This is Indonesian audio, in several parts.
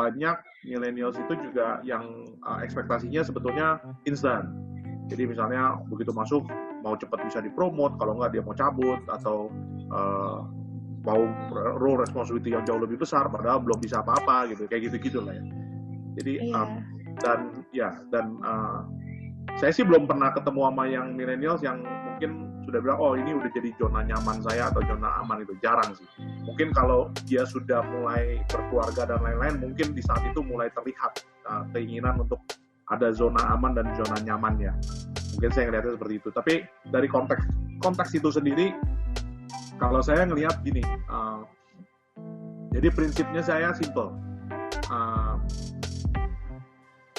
banyak millennials itu juga yang ekspektasinya sebetulnya instan. Jadi misalnya begitu masuk mau cepat bisa dipromot, kalau nggak dia mau cabut atau mau role responsibility yang jauh lebih besar, padahal belum bisa apa-apa gitu, kayak gitu-gitu lah ya. Jadi dan saya sih belum pernah ketemu sama yang millennials yang mungkin sudah bilang, oh ini udah jadi zona nyaman saya atau zona aman, itu jarang sih. Mungkin kalau dia sudah mulai berkeluarga dan lain-lain, mungkin di saat itu mulai terlihat keinginan untuk ada zona aman dan zona nyamannya. Mungkin saya ngelihatnya seperti itu. Tapi dari konteks itu sendiri, kalau saya ngelihat gini, jadi prinsipnya saya simple.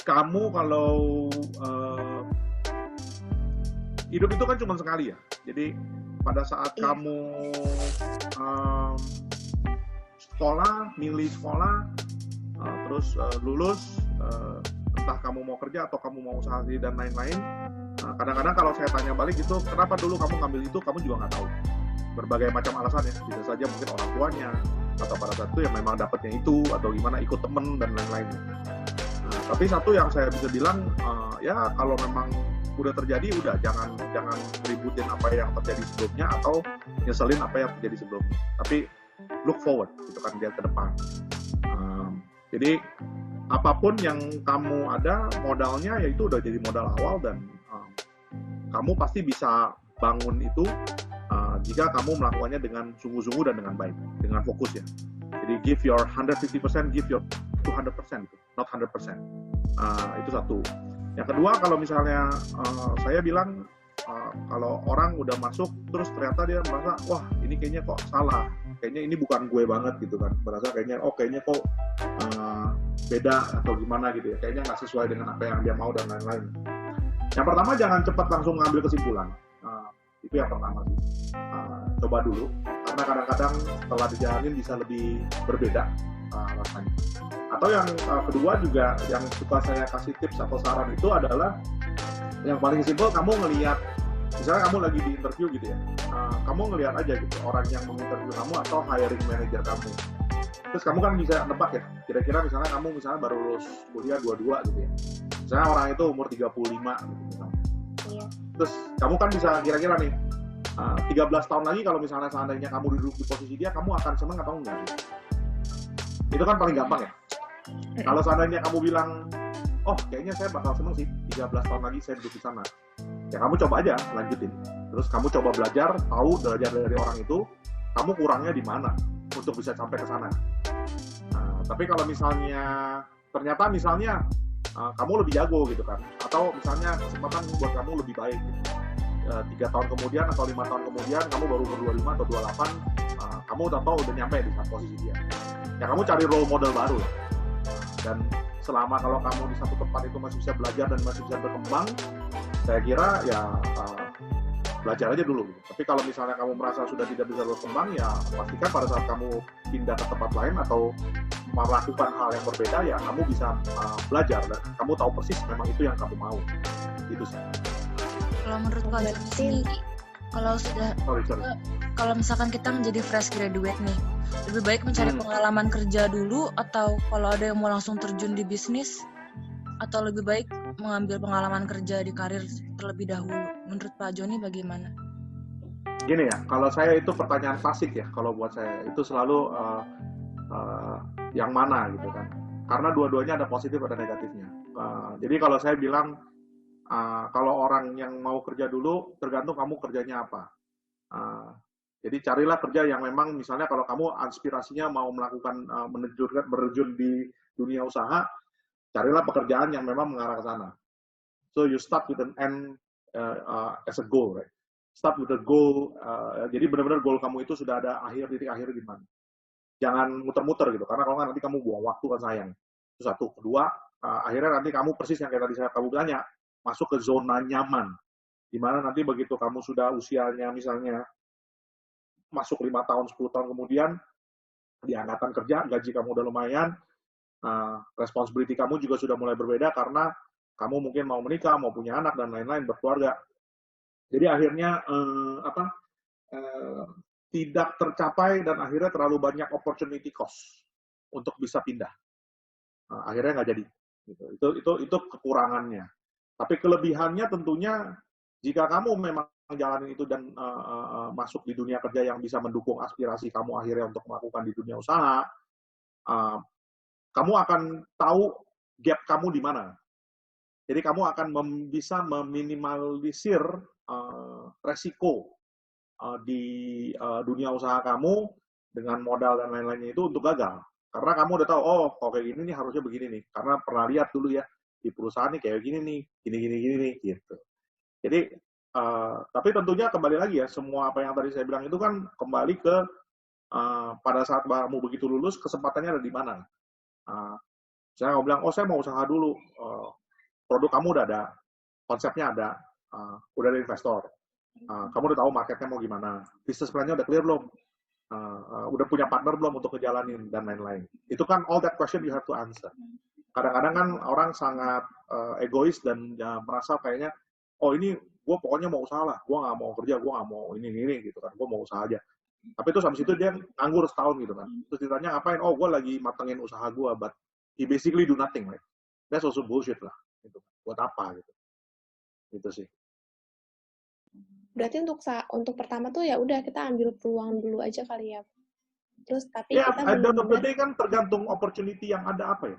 Kamu kalau hidup itu kan cuma sekali ya. Jadi pada saat kamu sekolah, milih sekolah, terus lulus, entah kamu mau kerja atau kamu mau usaha sendiri dan lain-lain. Kadang-kadang kalau saya tanya balik itu, kenapa dulu kamu ngambil itu, kamu juga nggak tahu. Berbagai macam alasan ya, bisa saja mungkin orang tuanya, atau pada saat itu yang memang dapatnya itu, atau gimana, ikut temen dan lain-lain. Tapi satu yang saya bisa bilang, ya kalau memang udah terjadi, udah jangan ributin apa yang terjadi sebelumnya atau nyeselin apa yang terjadi sebelumnya. Tapi look forward, gitu kan, lihat ke depan. Jadi apapun yang kamu ada, modalnya ya itu udah jadi modal awal, dan kamu pasti bisa bangun itu jika kamu melakukannya dengan sungguh-sungguh dan dengan baik, dengan fokus ya. Jadi give your 150%, give your 200%, not 100%. Itu satu. Yang kedua, kalau misalnya saya bilang, kalau orang udah masuk terus ternyata dia merasa, wah ini kayaknya kok salah, kayaknya ini bukan gue banget gitu kan, merasa kayaknya kok beda atau gimana gitu ya, kayaknya nggak sesuai dengan apa yang dia mau dan lain-lain. Yang pertama, jangan cepat langsung ngambil kesimpulan. Itu yang pertama sih. Coba dulu, karena kadang-kadang setelah dijalanin bisa lebih berbeda rasanya. Atau yang kedua juga, yang suka saya kasih tips atau saran itu adalah yang paling simpel, kamu ngelihat, misalnya kamu lagi di interview gitu ya, kamu ngelihat aja gitu orang yang menginterview kamu atau hiring manager kamu. Terus kamu kan bisa nebak ya, kira-kira misalnya kamu baru lulus kuliah 22 gitu ya, misalnya orang itu umur 35 gitu misalnya. Terus kamu kan bisa kira-kira nih, 13 tahun lagi kalau misalnya seandainya kamu duduk di posisi dia, kamu akan seneng atau enggak? Itu kan paling gampang ya. Kalau seandainya kamu bilang, oh kayaknya saya bakal seneng sih 13 tahun lagi saya duduk di sana, ya kamu coba aja lanjutin. Terus kamu coba belajar, tahu belajar dari orang itu, kamu kurangnya di mana untuk bisa sampai ke sana. Tapi kalau misalnya ternyata kamu lebih jago gitu kan, atau misalnya kesempatan buat kamu lebih baik gitu. 3 tahun kemudian atau 5 tahun kemudian kamu baru ber-25 atau 28, kamu udah nyampe di saat posisi dia. Ya kamu cari role model baru. Dan selama kalau kamu di satu tempat itu masih bisa belajar dan masih bisa berkembang, saya kira ya belajar aja dulu. Tapi kalau misalnya kamu merasa sudah tidak bisa berkembang, ya pastikan pada saat kamu pindah ke tempat lain atau melakukan hal yang berbeda, ya kamu bisa belajar dan kamu tahu persis memang itu yang kamu mau. Itu sih. Kalau menurut Pak Joni sendiri, kalau misalkan kita menjadi fresh graduate nih, lebih baik mencari pengalaman kerja dulu, atau kalau ada yang mau langsung terjun di bisnis, atau lebih baik mengambil pengalaman kerja di karir terlebih dahulu? Menurut Pak Joni bagaimana? Gini ya, kalau saya itu pertanyaan klasik ya, kalau buat saya itu selalu yang mana gitu kan, karena dua-duanya ada positif ada negatifnya. Jadi kalau saya bilang, kalau orang yang mau kerja dulu, tergantung kamu kerjanya apa. Jadi carilah kerja yang memang, misalnya kalau kamu aspirasinya mau melakukan berjun di dunia usaha, carilah pekerjaan yang memang mengarah ke sana. So you start with an end as a goal, right? Start with a goal. Jadi benar-benar goal kamu itu sudah ada titik akhir di mana. Jangan muter-muter gitu, karena kalau nggak nanti kamu buang waktu kan sayang. Itu satu. Kedua, akhirnya nanti kamu persis yang kayak tadi kamu tanya, masuk ke zona nyaman, di mana nanti begitu kamu sudah usianya misalnya masuk 5 tahun, 10 tahun kemudian, di angkatan kerja, gaji kamu udah lumayan, responsibility kamu juga sudah mulai berbeda karena kamu mungkin mau menikah, mau punya anak, dan lain-lain, berkeluarga. Jadi akhirnya tidak tercapai dan akhirnya terlalu banyak opportunity cost untuk bisa pindah. akhirnya nggak jadi. Gitu. Itu kekurangannya. Tapi kelebihannya tentunya jika kamu memang jalanin itu dan masuk di dunia kerja yang bisa mendukung aspirasi kamu akhirnya untuk melakukan di dunia usaha, uh, kamu akan tahu gap kamu di mana. Jadi kamu akan bisa meminimalisir resiko di dunia usaha kamu dengan modal dan lain-lainnya itu untuk gagal. Karena kamu udah tahu, oh kalau kayak gini nih harusnya begini nih. Karena pernah lihat dulu ya di perusahaan nih kayak gini nih, gini nih gitu. Jadi tapi tentunya kembali lagi ya, semua apa yang tadi saya bilang itu kan kembali ke pada saat kamu begitu lulus kesempatannya ada di mana. Saya mau bilang, oh saya mau usaha dulu, produk kamu udah ada, konsepnya ada, udah ada investor, kamu udah tahu marketnya mau gimana, bisnis plan-nya udah clear belum, udah punya partner belum untuk ngejalanin dan lain-lain. Itu kan all that question you have to answer. Kadang-kadang kan orang sangat egois dan merasa kayaknya, oh ini gue pokoknya mau usaha lah, gue nggak mau kerja, gue nggak mau ini gitu kan, gue mau usaha aja. Tapi terus habis itu dia nganggur setahun gitu kan. Terus ditanya ngapain? Oh gue lagi matengin usaha gue, but he basically do nothing, right? That's also bullshit lah. Gitu. Buat apa gitu? Gitu sih. Berarti untuk pertama tuh ya udah kita ambil peluang dulu aja kali ya. Terus tapi ya, kita at the end of the day kan tergantung opportunity yang ada apa ya.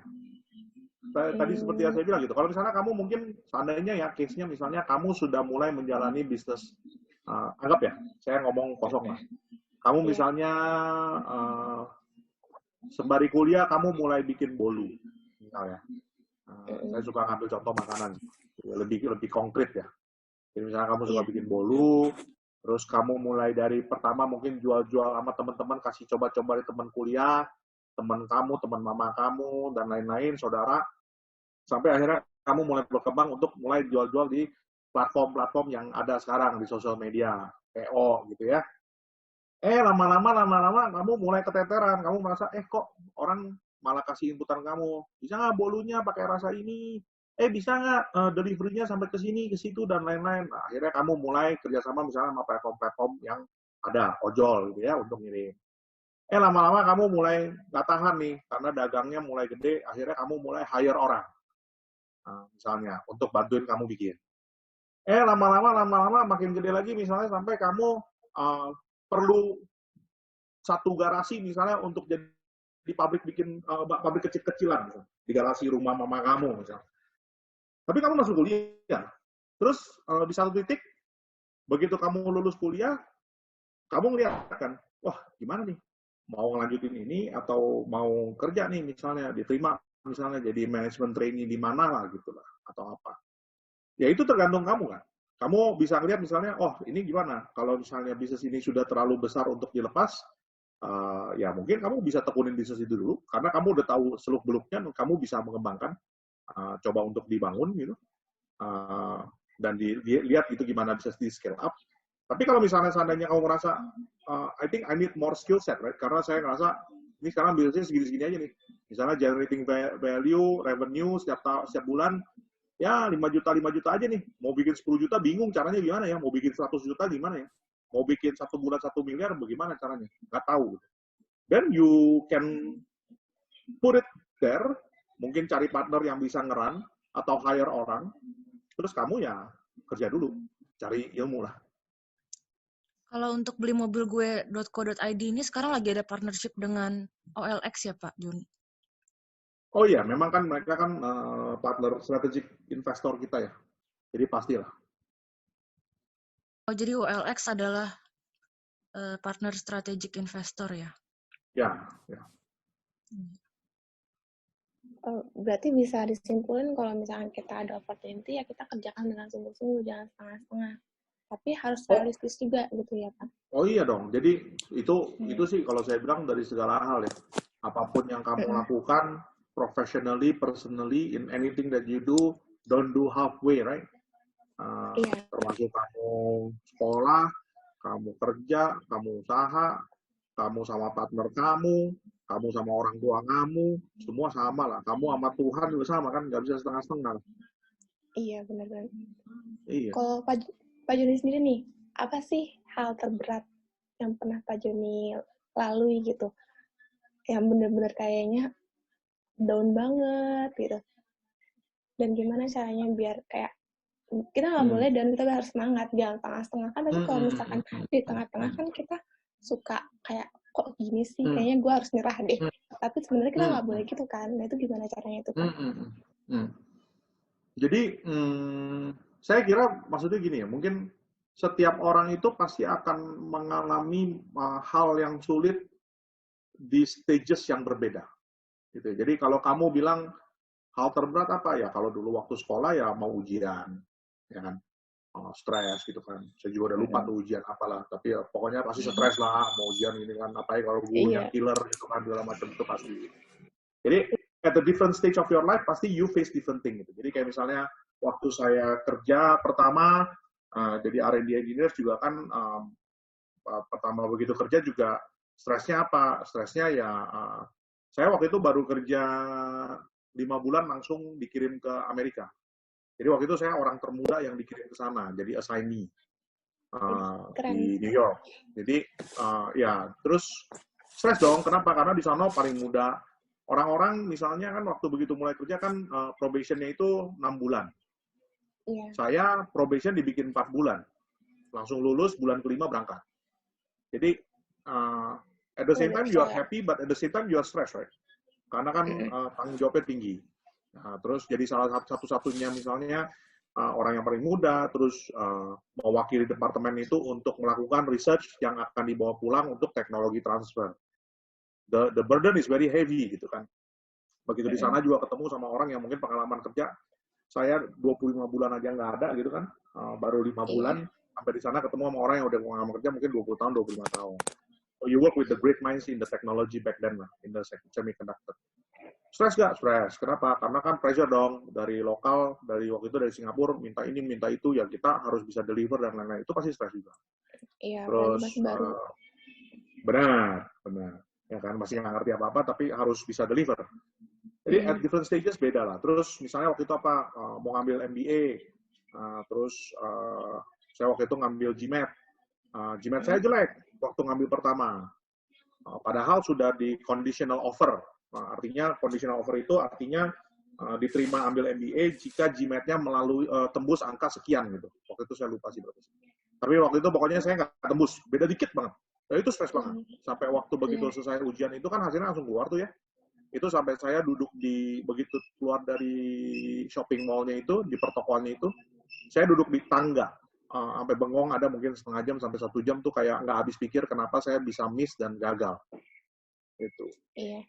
Tadi seperti yang saya bilang gitu. Kalau misalnya kamu mungkin seandainya ya case-nya misalnya kamu sudah mulai menjalani bisnis, anggap ya, saya ngomong kosong lah. Kamu misalnya sembari kuliah kamu mulai bikin bolu, misalnya. Saya suka ngambil contoh makanan, lebih konkret ya. Jadi misalnya kamu suka bikin bolu, terus kamu mulai dari pertama mungkin jual-jual sama teman-teman, kasih coba-coba di teman kuliah, teman kamu, teman mama kamu, dan lain-lain, saudara, sampai akhirnya kamu mulai berkembang untuk mulai jual-jual di platform-platform yang ada sekarang di sosial media, PO gitu ya. Lama-lama kamu mulai keteteran, kamu merasa kok orang malah kasih inputan kamu, bisa nggak bolunya pakai rasa ini, bisa nggak delivery-nya sampai ke sini, ke situ, dan lain-lain. Nah, akhirnya kamu mulai kerjasama misalnya sama platform-platform yang ada, ojol gitu ya, untuk ngirim. Lama-lama kamu mulai nggak tahan nih, karena dagangnya mulai gede, akhirnya kamu mulai hire orang. Misalnya, untuk bantuin kamu bikin. Lama-lama makin gede lagi, misalnya sampai kamu perlu satu garasi misalnya untuk jadi di pabrik bikin pabrik kecil-kecilan misalnya, di garasi rumah mama kamu misalnya. Tapi kamu masuk kuliah. Terus di satu titik begitu kamu lulus kuliah, kamu ngeliat kan, wah gimana nih? Mau ngelanjutin ini atau mau kerja nih misalnya diterima misalnya jadi manajemen trainee di mana lah gitu lah atau apa. Ya itu tergantung kamu kan. Kamu bisa lihat misalnya, oh ini gimana? Kalau misalnya bisnis ini sudah terlalu besar untuk dilepas, ya mungkin kamu bisa tekunin bisnis itu dulu, karena kamu udah tahu seluk-beluknya, kamu bisa mengembangkan, coba untuk dibangun gitu, dan dilihat itu gimana bisa di scale up. Tapi kalau misalnya seandainya kamu merasa, I think I need more skill set, right? Karena saya ngerasa, ini sekarang bisnisnya segini-segini aja nih. Misalnya generating value, revenue, setiap bulan, ya 5 juta aja nih. Mau bikin 10 juta bingung caranya gimana ya. Mau bikin 100 juta gimana ya. Mau bikin 1 bulan 1 miliar bagaimana caranya. Nggak tahu. Then you can put it there. Mungkin cari partner yang bisa ngeran atau hire orang. Terus kamu ya kerja dulu. Cari ilmu lah. Kalau untuk beli mobil gue.co.id ini sekarang lagi ada partnership dengan OLX ya Pak Joni? Oh iya, memang kan mereka kan partner strategic investor kita ya. Jadi pastilah. Oh, jadi OLX adalah partner strategic investor ya? Ya. Berarti bisa disimpulin kalau misalnya kita ada opportunity ya kita kerjakan dengan sungguh-sungguh, jangan setengah-setengah. Tapi harus realistis juga gitu ya Pak. Oh iya dong. Jadi itu sih kalau saya bilang dari segala hal ya. Apapun yang kamu lakukan, professionally, personally, in anything that you do, don't do halfway, right? Termasuk kamu sekolah, kamu kerja, kamu usaha, kamu sama partner kamu sama orang tua kamu, semua sama lah. Kamu sama Tuhan juga sama kan, nggak bisa setengah-setengah. Iya, benar-benar. Iya. Kalau Pak Joni sendiri nih, apa sih hal terberat yang pernah Pak Joni lalui gitu? Yang benar-benar kayaknya down banget gitu. Dan gimana caranya biar kayak kita nggak boleh down, kita harus semangat, jangan tengah-tengah kan. Tapi kalau misalkan di tengah-tengah kan kita suka kayak kok gini sih, kayaknya gue harus nyerah deh. Tapi sebenarnya kita nggak boleh gitu kan. Nah itu gimana caranya itu kan? Jadi saya kira maksudnya gini ya, mungkin setiap orang itu pasti akan mengalami hal yang sulit di stages yang berbeda. Gitu. Jadi kalau kamu bilang hal terberat apa ya? Kalau dulu waktu sekolah ya mau ujian, ya kan, stres gitu kan. Saya juga udah lupa tuh ujian apalah. Tapi ya, pokoknya pasti stres lah, mau ujian ini kan. Apalagi kalau gurunya killer gitu kan, segala macam itu pasti. Jadi at the different stage of your life pasti you face different thing gitu. Jadi kayak misalnya waktu saya kerja pertama jadi R&D engineer juga kan pertama begitu kerja juga stresnya apa? Stresnya ya saya waktu itu baru kerja 5 bulan langsung dikirim ke Amerika. Jadi waktu itu saya orang termuda yang dikirim ke sana, jadi assignee di New York. Jadi ya terus stres dong. Kenapa? Karena di sana paling muda. Orang-orang misalnya kan waktu begitu mulai kerja kan probation-nya itu 6 bulan. Yeah. Saya probation dibikin 4 bulan. Langsung lulus, bulan kelima berangkat. Jadi at the same time you are happy, but at the same time you are stressed, right? Karena kan tanggung jawabnya tinggi. Nah, terus jadi salah satu-satunya misalnya orang yang paling muda, terus mewakili departemen itu untuk melakukan research yang akan dibawa pulang untuk teknologi transfer. The burden is very heavy gitu kan. Begitu di sana juga ketemu sama orang yang mungkin pengalaman kerja, saya 25 bulan aja nggak ada gitu kan, baru 5 bulan, sampai di sana ketemu sama orang yang udah pengalaman kerja mungkin 20 tahun, 25 tahun. So you work with the great minds in the technology back then lah, in the semiconductor. Stres nggak? Stres. Kenapa? Karena kan pressure dong, dari lokal, dari waktu itu dari Singapura, minta ini, minta itu, ya kita harus bisa deliver dan lain-lain. Itu pasti stres juga. Iya, terus masih baru. Benar. Ya kan, masih nggak ngerti apa-apa, tapi harus bisa deliver. Jadi at different stages beda lah. Terus misalnya waktu itu apa, mau ngambil MBA, terus saya waktu itu ngambil GMAT. GMAT saya jelek waktu ngambil pertama. Padahal sudah di conditional offer. Artinya conditional offer itu artinya diterima ambil MBA jika GMAT-nya melalui tembus angka sekian gitu. Waktu itu saya lupa sih berapa. Tapi waktu itu pokoknya saya nggak tembus, beda dikit banget. Nah, itu stres banget. Sampai waktu begitu selesai ujian itu kan hasilnya langsung keluar tuh ya. Itu sampai saya duduk begitu keluar dari shopping mall-nya itu, di pertokoannya itu, saya duduk di tangga. Sampai bengong ada mungkin setengah jam sampai 1 jam tuh kayak nggak habis pikir kenapa saya bisa miss dan gagal. Itu. Iya.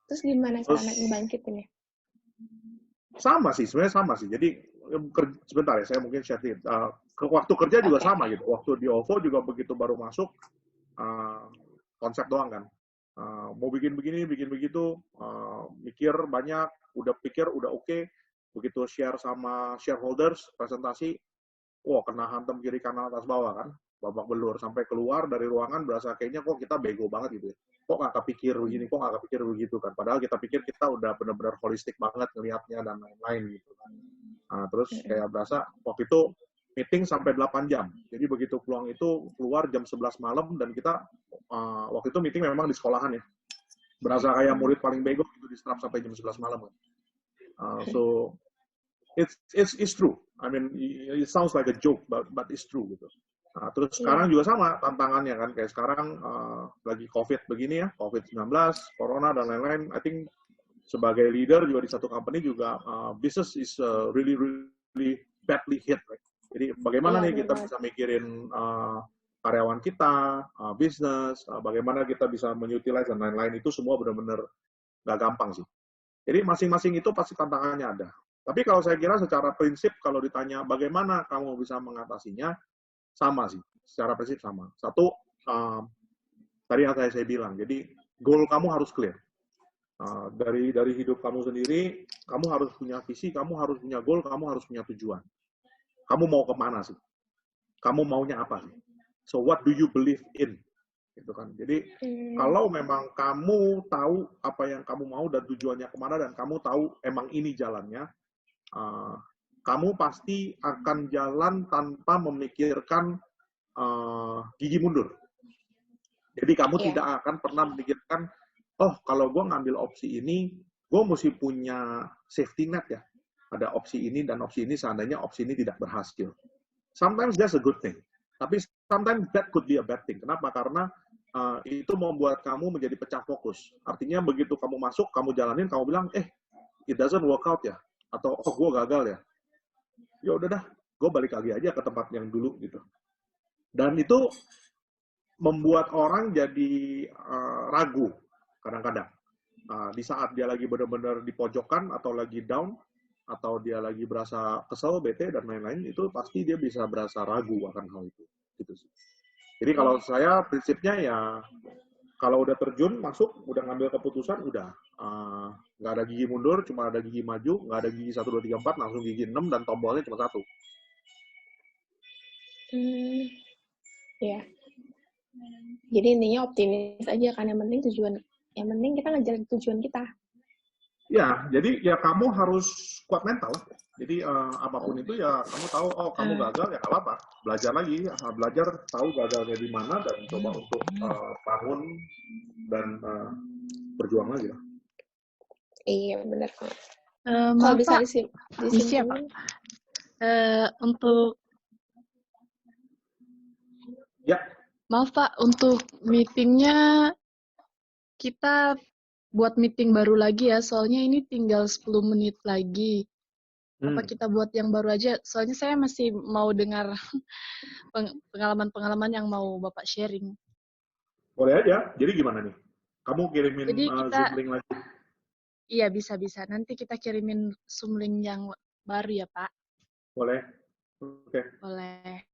Terus gimana cara ngebangkitinnya? Sama sih, sebenarnya sama sih. Jadi sebentar ya, saya mungkin share it. Waktu kerja juga sama gitu. Waktu di OVO juga begitu baru masuk, konsep doang kan. Mau bikin begini, bikin begitu, mikir banyak, udah pikir, udah oke. Begitu share sama shareholders, presentasi, kena hantam kiri kanan atas bawah kan. Babak belur. Sampai keluar dari ruangan berasa kayaknya kok kita bego banget gitu ya. Kok nggak kepikir begini, kok nggak kepikir begitu kan. Padahal kita pikir kita udah benar-benar holistik banget ngelihatnya dan lain-lain gitu kan. Terus kayak berasa waktu itu meeting sampai 8 jam. Jadi begitu pulang itu keluar jam 11 malam dan kita waktu itu meeting memang di sekolahan ya. Berasa kayak murid paling bego gitu diserap sampai jam 11 malam. So it's true. I mean it sounds like a joke but it's true gitu. Terus sekarang juga sama tantangannya kan, kayak sekarang lagi COVID begini ya, COVID-19, Corona dan lain-lain. I think sebagai leader juga di satu company juga business is really badly hit. Right? Jadi bagaimana nih kita bisa mikirin karyawan kita, bisnis, bagaimana kita bisa mengutilize dan lain-lain, itu semua benar-benar nggak gampang sih. Jadi masing-masing itu pasti tantangannya ada. Tapi kalau saya kira secara prinsip kalau ditanya bagaimana kamu bisa mengatasinya, sama sih, secara prinsip sama. Satu, tadi yang saya bilang, jadi goal kamu harus clear. Dari hidup kamu sendiri, kamu harus punya visi, kamu harus punya goal, kamu harus punya tujuan. Kamu mau kemana sih? Kamu maunya apa sih? So what do you believe in? Gitu kan. Jadi kalau memang kamu tahu apa yang kamu mau dan tujuannya kemana dan kamu tahu emang ini jalannya, kamu pasti akan jalan tanpa memikirkan gigi mundur. Jadi kamu tidak akan pernah memikirkan, oh kalau gue ngambil opsi ini, gue mesti punya safety net ya. Ada opsi ini dan opsi ini seandainya opsi ini tidak berhasil. Sometimes that's a good thing. Tapi sometimes that could be a bad thing. Kenapa? Karena itu membuat kamu menjadi pecah fokus. Artinya begitu kamu masuk, kamu jalanin, kamu bilang, it doesn't work out ya. Atau, gue gagal ya. Ya udah dah, gue balik lagi aja ke tempat yang dulu gitu. Dan itu membuat orang jadi ragu kadang-kadang. Di saat dia lagi benar-benar di pojokan atau lagi down atau dia lagi berasa kesel, bete dan lain-lain, itu pasti dia bisa berasa ragu akan hal itu. Gitu sih. Jadi kalau saya prinsipnya ya kalau udah terjun masuk, udah ngambil keputusan, udah nggak ada gigi mundur, cuma ada gigi maju, nggak ada gigi 1, 2, 3, 4, langsung gigi 6 dan tombolnya cuma 1. Ya. Jadi intinya optimis aja kan, yang penting kita ngejar tujuan kita. Ya, jadi ya kamu harus kuat mental. Jadi apapun itu ya kamu tahu, kamu gagal ya nggak apa-apa. Belajar lagi, belajar tahu gagalnya di mana dan coba untuk bangun dan berjuang lagi lah. Iya, benar Pak. Kalau bisa disimpulkan. Untuk ya. Maaf Pak, untuk meetingnya kita buat meeting baru lagi ya, soalnya ini tinggal 10 menit lagi. Apa kita buat yang baru aja? Soalnya saya masih mau dengar pengalaman-pengalaman yang mau Bapak sharing. Boleh aja. Jadi gimana nih? Kamu kirimin Zoom link lagi? Iya, bisa-bisa. Nanti kita kirimin Zoom link yang baru ya, Pak. Boleh. Oke. Boleh.